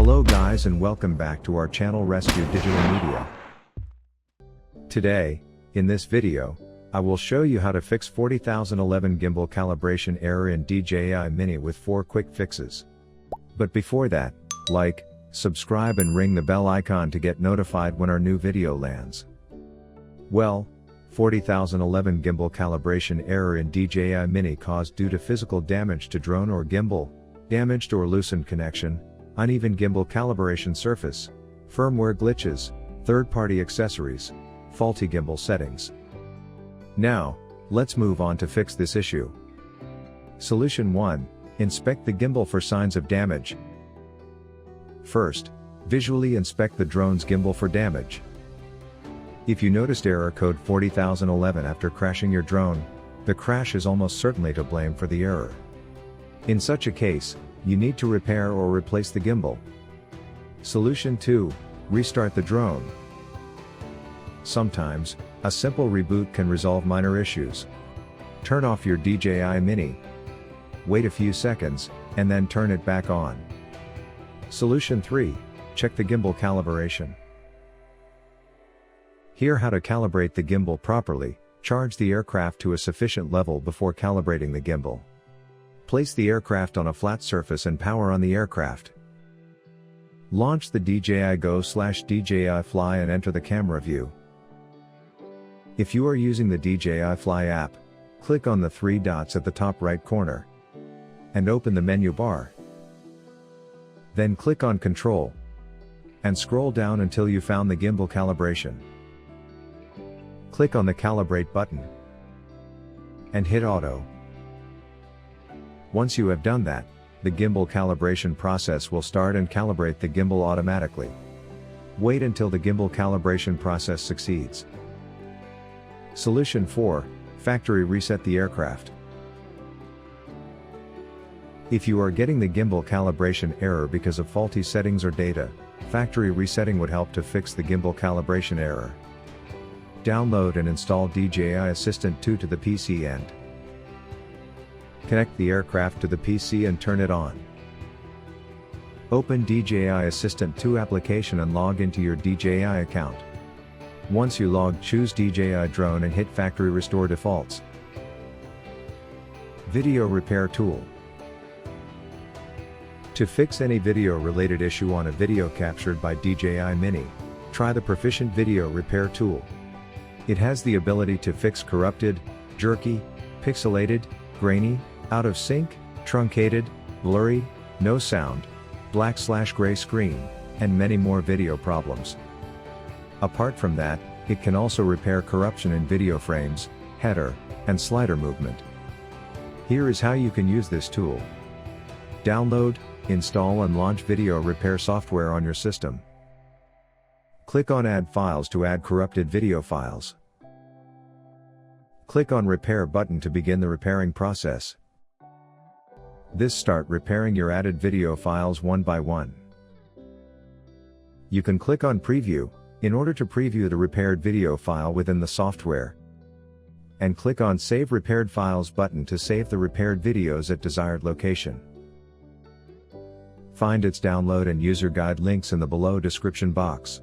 Hello guys and welcome back to our channel Rescue Digital Media. Today, in this video, I will show you how to fix 40011 gimbal calibration error in DJI Mini with 4 quick fixes. But before that, like, subscribe and ring the bell icon to get notified when our new video lands. Well, 40011 gimbal calibration error in DJI Mini caused due to physical damage to drone or gimbal, damaged or loosened connection, uneven gimbal calibration surface, firmware glitches, third-party accessories, faulty gimbal settings. Now, let's move on to fix this issue. Solution 1. Inspect the gimbal for signs of damage. First, visually inspect the drone's gimbal for damage. If you noticed error code 40011 after crashing your drone, the crash is almost certainly to blame for the error. In such a case, you need to repair or replace the gimbal. Solution 2. Restart the drone. Sometimes, a simple reboot can resolve minor issues. Turn off your DJI Mini. Wait a few seconds, and then turn it back on. Solution 3. Check the gimbal calibration. Here how to calibrate the gimbal properly. Charge the aircraft to a sufficient level before calibrating the gimbal. Place the aircraft on a flat surface and power on the aircraft. Launch the DJI Go/DJI Fly and enter the camera view. If you are using the DJI Fly app, click on the 3 dots at the top right corner and open the menu bar. Then click on Control and scroll down until you found the gimbal calibration. Click on the Calibrate button and hit Auto. Once you have done that, the gimbal calibration process will start and calibrate the gimbal automatically. Wait until the gimbal calibration process succeeds. Solution 4. Factory reset the aircraft. If you are getting the gimbal calibration error because of faulty settings or data, factory resetting would help to fix the gimbal calibration error. Download and install DJI Assistant 2 to the PC and connect the aircraft to the PC and turn it on. Open DJI Assistant 2 application and log into your DJI account. Once you log, choose DJI Drone and hit Factory Restore Defaults. Video Repair Tool. To fix any video-related issue on a video captured by DJI Mini, try the Proficient Video Repair Tool. It has the ability to fix corrupted, jerky, pixelated, grainy, out of sync, truncated, blurry, no sound, black/gray screen, and many more video problems. Apart from that, it can also repair corruption in video frames, header, and slider movement. Here is how you can use this tool. Download, install and launch video repair software on your system. Click on Add Files to add corrupted video files. Click on Repair button to begin the repairing process. This start repairing your added video files one by one. You can click on Preview, in order to preview the repaired video file within the software. And click on Save Repaired Files button to save the repaired videos at desired location. Find its download and user guide links in the below description box.